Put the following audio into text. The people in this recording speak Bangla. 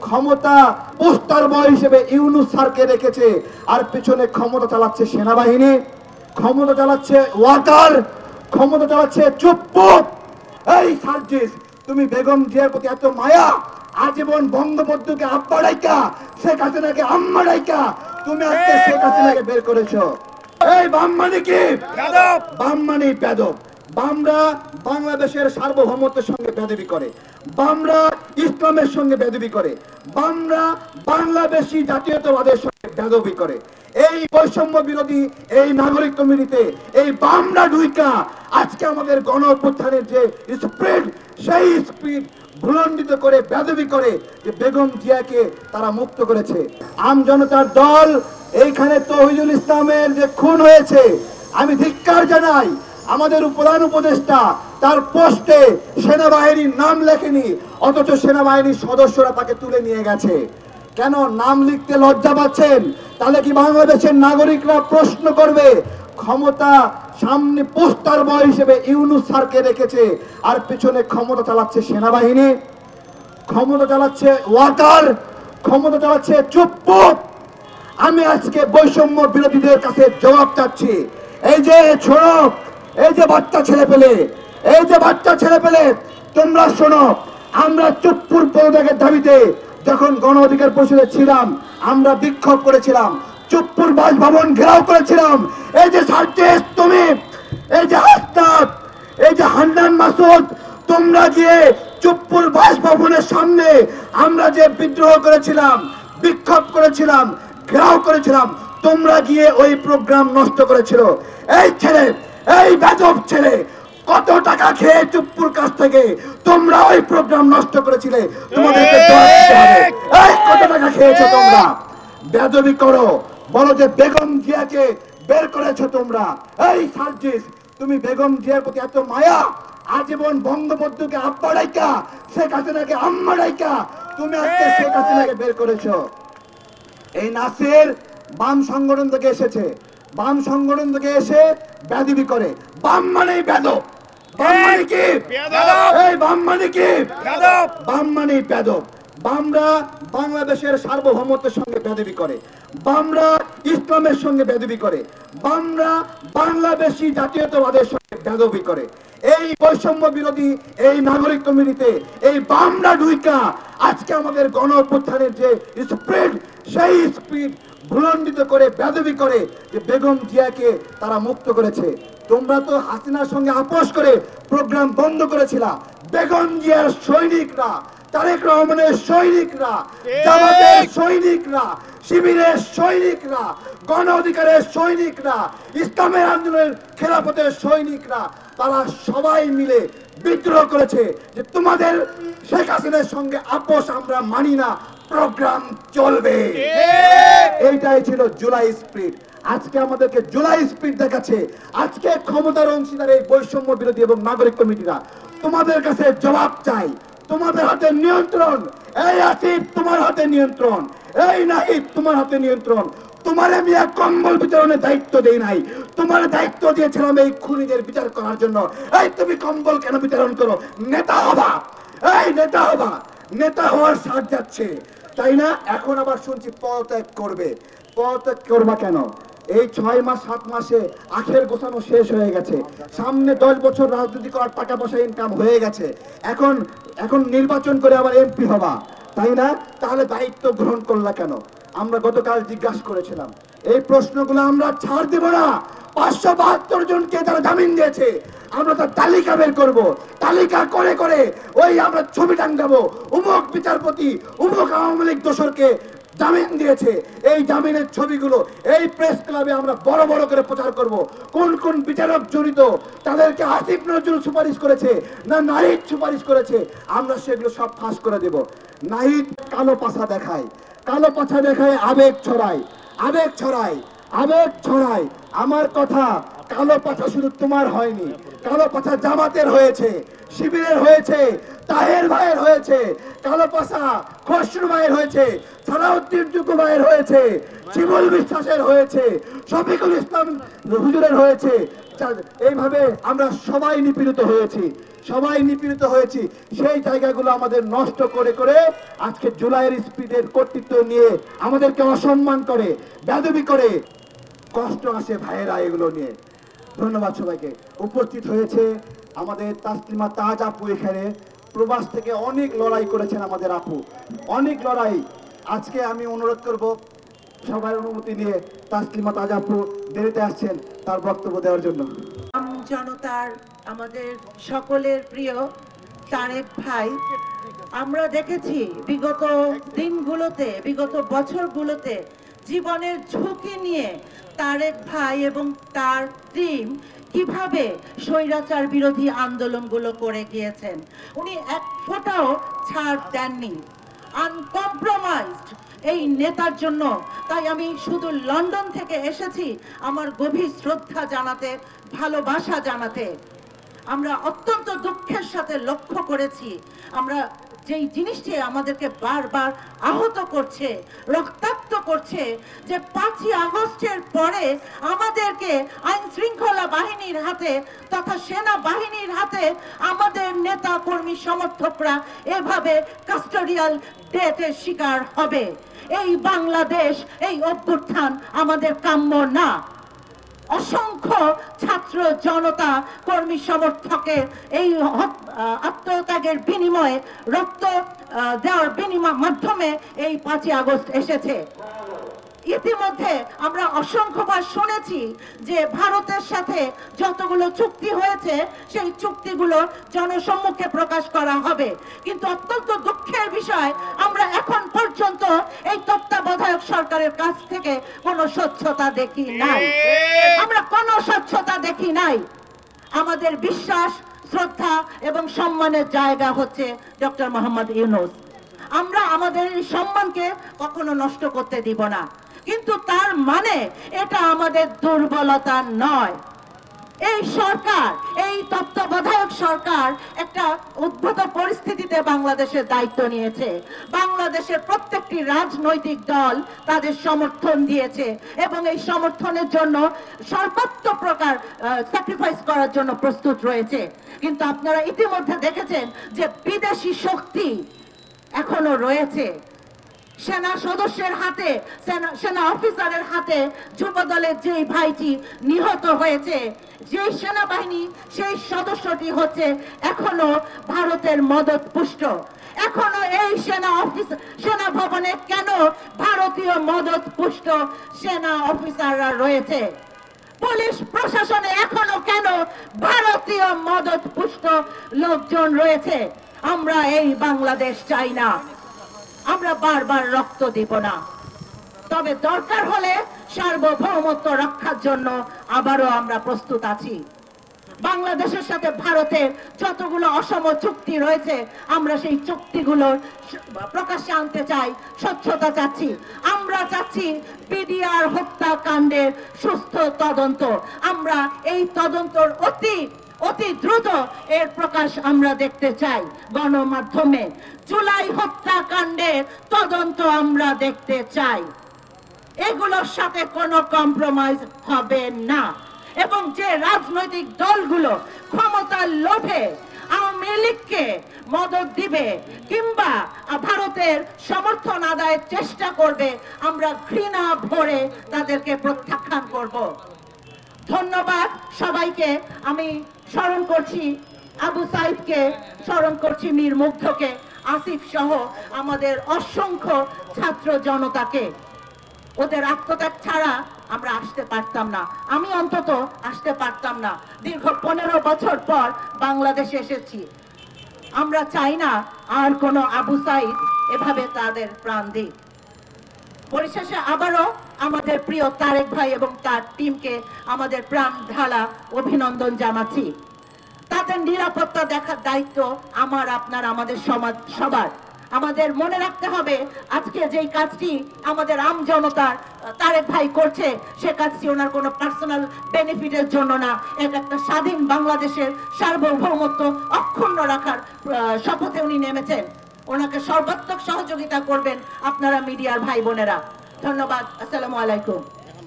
ক্ষমতা পোস্টার বয় হিসেবে ইউনূস স্যারকে রেখেছে, আর পিছনে ক্ষমতা চালাচ্ছে সেনাবাহিনী, ক্ষমতা চালাচ্ছে ওয়াকার, ক্ষমতা চালাচ্ছে চুপ্পুর। এই সার্জিস, তুমি বেগম জিয়ার প্রতি এত মায়া, আজীবন বঙ্গবন্ধুকে আব্বা ডাইকা, শেখ হাসিনাকে আম্মা ডাইকা তুমি আজকে শেখ হাসিনাকে বের করেছো। এই বামমানি কি? বামমানি বেদব। বামরা বাংলাদেশের সার্বভৌমত্বের সঙ্গে বেদবি করে, বামরা ইসলামের সঙ্গে বেদবি করে, বামরা বাংলাদেশি জাতীয়তাবাদের সঙ্গে বেদবি করে। এই বৈষম্য বিরোধী এই নাগরিক কমিটিতে এই বামরা ঢুইকা আজকে আমাদের গণ অভ্যুত্থানের যে স্পিড, সেই স্পিড ভুলণ্ডিত করে বেদবি করে যে বেগম জিয়াকে তারা মুক্ত করেছে। আম জনতার দল এইখানে তৌহিদুল ইসলামের যে খুন হয়েছে, আমি ধিক্কার জানাই। আমাদের প্রধান উপদেষ্টা তার পোস্টে সেনাবাহিনীর নাম লেখেনি, অথচ সেনাবাহিনীর সদস্যরা তাকে তুলে নিয়ে গেছে। কেন নাম লিখতে লজ্জা পাচ্ছেন? তাহলে কি বাংলাদেশের নাগরিকরা প্রশ্ন করবে? ক্ষমতা সামনে পোস্টার বয় হিসেবে ইউনূস স্যারকে রেখেছে, আর পিছনে ক্ষমতা চালাচ্ছে সেনাবাহিনী, ক্ষমতা চালাচ্ছে ওয়াকার, ক্ষমতা চালাচ্ছে চুপ্পুর। আমি আজকে বৈষম্য বিরোধীদের কাছে জবাব চাচ্ছি। এই যে ছোড়ো, এই যে বাচ্চা ছেলে পেলে, এই যে বাচ্চা ছেলে পেলে, তোমরা শোনো, আমরা চুপ্পুর পদত্যাগের দাবিতে যখন গণ অধিকার পরিষদে ছিলাম, আমরা বিক্ষোভ করেছিলাম, চুপ্পুর বাসভবন ঘেরাও করেছিলাম। এই যে সার্জিস, তুমি, এই যে হাসনাত, এই যে হান্নান মাসুদ, তোমরা গিয়ে চুপ্পুর বাসভবনের সামনে আমরা যে বিদ্রোহ করেছিলাম, বিক্ষোভ করেছিলাম, ঘেরাও করেছিলাম, তোমরা গিয়ে ওই প্রোগ্রাম নষ্ট করেছিল। এই ছেলে, এই বেদব ছেলে, কত টাকা খেয়ে চুপ্পুর কাছ থেকে তোমরা ওই প্রোগ্রাম নষ্ট করেছিলে? তোমাদেরকে এই কত টাকা খেয়েছো তোমরা? বেদবি করো, বলো যে বেগম জিয়াকে বের করেছো তোমরা। এই সার্জিস, তুমি বেগম জিয়ার প্রতি এত মায়া, আজীবন বঙ্গবন্ধুকে আব্বা ডাইকা, শেখ হাসিনাকে আম্মা ডাইকা তুমি আজকে শেখ হাসিনাকে বের করেছো। এই নাসির বাম সংগঠন থেকে এসেছে, বাম সংগঠন থেকে এসে বেদবি করে। বাম মানে বেদব, বাম মানে কি? এই বাম মানে কি? বাম মানে বেদব। বামরা বাংলাদেশের সার্বভৌমত্বের সঙ্গে বেদবি করে, বামরা ইসলামের সঙ্গে বেদবি করে, বামরা বাংলাদেশি জাতীয়তাবাদের সঙ্গে বেদবি করে। এই বৈষম্য বিরোধী এই নাগরিক কমিটিতে এই বামরা ঢুইকা আজকে আমাদের গণ অভ্যুত্থানের যে স্পিড, সেই স্পিড ভুলণ্ডিত করে বেদবি করে যে বেগম জিয়াকে তারা মুক্ত করেছে। তোমরা তো হাসিনার সঙ্গে আপোষ করে প্রোগ্রাম বন্ধ করেছিলা। বেগম জিয়ার সৈনিকরা, তারেক রহমানের সৈনিকরা, জামাতের সৈনিকরা, শিবিরের সৈনিকরা, গণ অধিকারের সৈনিকরা, ইসলামের আন্দোলনের খেলাফতের সৈনিকরা, তারা সবাই মিলে বিদ্রোহ করেছে যে তোমাদের শেখ হাসিনার সঙ্গে আপোষ আমরা মানি না, প্রোগ্রাম চলবে। এইটাই ছিল জুলাই স্পিরিট। আজকে আমাদেরকে জুলাই স্পিরিট দেখাচ্ছে। আজকে ক্ষমতার অংশীদার এই বৈষম্য বিরোধী এবং নাগরিক কমিটিরা তোমাদের কাছে জবাব চাই। তোমাদের হাতে নিয়ন্ত্রণ। এই আসিফ, তোমার হাতে নিয়ন্ত্রণ। এই নাহিদ, তোমার হাতে নিয়ন্ত্রণ। তোমার আমি এক কম্বল বিতরণের দায়িত্ব দেই নাই, তোমার দায়িত্ব দিয়েছিলাম এই খুনিদের বিচার করার জন্য। এই তুমি কম্বল কেন বিতরণ করো? নেতা হবা, এই নেতা হবা, নেতা হওয়ার সাথ যাচ্ছে, তাই না? এখন আবার শুনছি পদত্যাগ করবে। পদত্যাগ করবা কেন? এই 6 মাস 7 মাসে আখের গোছানো শেষ হয়ে গেছে। সামনে 10 বছর রাজনীতি করার টাকা পয়সা ইনকাম হয়ে গেছে। এখন নির্বাচন করে আবার এমপি হবা, তাই না? তাহলে দায়িত্ব গ্রহণ করলা কেন? আমরা গতকাল জিজ্ঞাসা করেছিলাম। এই প্রশ্নগুলো আমরা ছাড় দেব না। 572 জনকে তারা জামিন দিয়েছে, আমরা তার তালিকা বের করবো। তালিকা করে করে ওই আমরা ছবি টাঙ্গাবো, উমুক বিচারপতি, উমুক আওয়ামী লীগ দোসরকে জামিন দিয়েছে। এই জামিনের ছবিগুলো এই প্রেস ক্লাবে আমরা বড় বড় করে প্রচার করব। কোন কোন বিচারক জড়িত, তাদেরকে আসিফ নজরুল সুপারিশ করেছে না নাহিদ সুপারিশ করেছে, আমরা সেগুলো সব ফাঁস করে দেব। নাহিদ কালো পাছা দেখায়, কালো পাছা দেখায়, আবেগ ছড়ায়, আবেগ ছড়ায়, আবেগ ছড়ায়। আমার কথা, কালো পাছা শুধু তোমার হয়নি, কালো পাছা জামাতের হয়েছে, শিবিরের হয়েছে, তাহের ভাইয়ের হয়েছে, কালোপাশা খসরু ভাইয়ের হয়েছে, সালাউদ্দিন টুকু ভাইয়ের হয়েছে, শিমুল বিশ্বাসের হয়েছে, শফিকুল ইসলাম হুজুরের হয়েছে। এইভাবে আমরা সবাই নিপীড়িত হয়েছি। সেই জায়গাগুলো আমাদের নষ্ট করে করে আজকে জুলাইয়ের স্পিডের কর্তৃত্ব নিয়ে আমাদেরকে অসম্মান করে, বেয়াদবি করে। কষ্ট আসে ভাইয়েরা এগুলো নিয়ে। ধন্যবাদ সবাইকে। উপস্থিত হয়েছে আমাদের তাসলিমা তাজ আপু, এখানে প্রবাস থেকে অনেক লড়াই করেছেন আমাদের আপু, অনেক লড়াই। আজকে আমি অনুরোধ করব সবার অনুমতি নিয়ে তাসলিমা তাজ আপু দেরিতে আসছেন তার বক্তব্য দেওয়ার জন্য। জনতার আমাদের সকলের প্রিয় তারেক ভাই, আমরা দেখেছি বিগত দিনগুলোতে, বিগত বছরগুলোতে জীবনের ঝুঁকি নিয়ে তারেক ভাই এবং তার টিম কিভাবে স্বৈরাচার বিরোধী আন্দোলনগুলো করে গিয়েছেন। উনি এক ফোঁটাও ছাড় দেননি, আনকম্প্রোমাইজড এই নেতার জন্য। তাই আমি শুধু লন্ডন থেকে এসেছি আমার গভীর শ্রদ্ধা জানাতে, ভালোবাসা জানাতে। আমরা অত্যন্ত দুঃখের সাথে লক্ষ্য করেছি, আমরা যেই জিনিসটি আমাদেরকে বারবার আহত করছে, রক্তাক্ত করছে, যে 5ই আগস্টের পরে আমাদেরকে আইন শৃঙ্খলা বাহিনীর হাতে তথা সেনা বাহিনীর হাতে আমাদের নেতা কর্মী সমর্থকরা এভাবে কাস্টোডিয়াল ডেথের শিকার হবে। এই বাংলাদেশ, এই অভ্যুত্থান আমাদের কাম্য না। অসংখ্য ছাত্র জনতা কর্মী সমর্থকের এই আত্মত্যাগের বিনিময়ে, রক্ত দেওয়ার মাধ্যমে এই 5ই আগস্ট এসেছে। ইতিমধ্যে আমরা অসংখ্যবার শুনেছি যে ভারতের সাথে যতগুলো চুক্তি হয়েছে সেই চুক্তিগুলো জনসম্মুখে প্রকাশ করা হবে, কিন্তু অত্যন্ত দুঃখের বিষয় আমরা এখন পর্যন্ত এই তত্ত্বাবধায়ক সরকারের কাছ থেকে কোনো স্বচ্ছতা দেখি নাই। আমরা কোনো স্বচ্ছতা দেখি নাই। আমাদের বিশ্বাস, শ্রদ্ধা এবং সম্মানের জায়গা হচ্ছে ডক্টর মোহাম্মদ ইউনূস। আমরা আমাদের এই সম্মানকে কখনো নষ্ট করতে দিব না, কিন্তু তার মানে এটা আমাদের দুর্বলতা নয়। এই সরকার, এই তত্ত্বাবধায়ক সরকার একটা উদ্ভূত পরিস্থিতিতে বাংলাদেশের দায়িত্ব নিয়েছে। বাংলাদেশের প্রত্যেকটি রাজনৈতিক দল তাদের সমর্থন দিয়েছে এবং এই সমর্থনের জন্য সর্বোচ্চ প্রকার স্যাক্রিফাইস করার জন্য প্রস্তুত রয়েছে। কিন্তু আপনারা ইতিমধ্যে দেখেছেন যে বিদেশি শক্তি এখনো রয়েছে। সেনা সদস্যের হাতে, সেনা অফিসারের হাতে যুবদলের যে ভাইটি নিহত হয়েছে, যে সেনাবাহিনী, সেই সদস্যটি হচ্ছে এখনো ভারতের মদত পুষ্ট। এখনো এই সেনা ভবনে কেন ভারতীয় মদত পুষ্ট সেনা অফিসাররা রয়েছে? পুলিশ প্রশাসনে এখনো কেন ভারতীয় মদত পুষ্ট লোকজন রয়েছে? আমরা এই বাংলাদেশ চাই না, আমরা বারবার রক্ত দিব না। তবে দরকার হলে সার্বভৌমত্ব রক্ষার জন্য আবারও আমরা প্রস্তুত আছি। বাংলাদেশের সাথে ভারতের যতগুলো অসম চুক্তি রয়েছে আমরা সেই চুক্তিগুলোর প্রকাশ্যে আনতে চাই, স্বচ্ছতা চাচ্ছি। আমরা চাচ্ছি বিডিআর হত্যাকাণ্ডের সুস্থ তদন্ত। আমরা এই তদন্তর অতি দ্রুত এর প্রকাশ আমরা দেখতে চাই গণমাধ্যমে। জুলাই হত্যাকাণ্ডের তদন্ত আমরা দেখতে চাই। এগুলোর সাথে কোনো কম্প্রোমাইজ হবে না। এবং যে রাজনৈতিক দলগুলো ক্ষমতার লোভে আওয়ামী লীগকে মদত দিবে কিংবা ভারতের সমর্থন আদায়ের চেষ্টা করবে, আমরা ঘৃণা ভরে তাদেরকে প্রত্যাখ্যান করব। ধন্যবাদ সবাইকে। আমি স্মরণ করছি আবু সাইদকে, স্মরণ করছি মীর মুগ্ধকে, আসিফ সহ আমাদের অসংখ্য ছাত্র জনতাকে। ওদের আত্মত্যাগ ছাড়া আমরা আসতে পারতাম না, আমি অন্তত আসতে পারতাম না। দীর্ঘ 15 বছর পর বাংলাদেশে এসেছি। আমরা চাই না আর কোনো আবু সাইদ এভাবে তাদের প্রাণ দিক। পরিশেষে আবারও আমাদের প্রিয় তারেক ভাই এবং তার টিমকে আমাদের প্রাণ ঢালা অভিনন্দন জানাচ্ছি। তাদের নিরাপত্তা দেখার দায়িত্ব আমার, আপনার, আমাদের সমাজ সবার। আমাদের মনে রাখতে হবে আজকে যেই কাজটি আমাদের আম জনতার তারেক ভাই করছে, সে কাজটি ওনার কোনো পার্সোনাল বেনিফিটের জন্য না। এটা একটা স্বাধীন বাংলাদেশের সার্বভৌমত্ব অক্ষুণ্ণ রাখার শপথে উনি নেমেছেন। ওনাকে সর্বাত্মক সহযোগিতা করবেন আপনারা মিডিয়ার ভাই বোনেরা। ধন্যবাদ। আসসালামু আলাইকুম।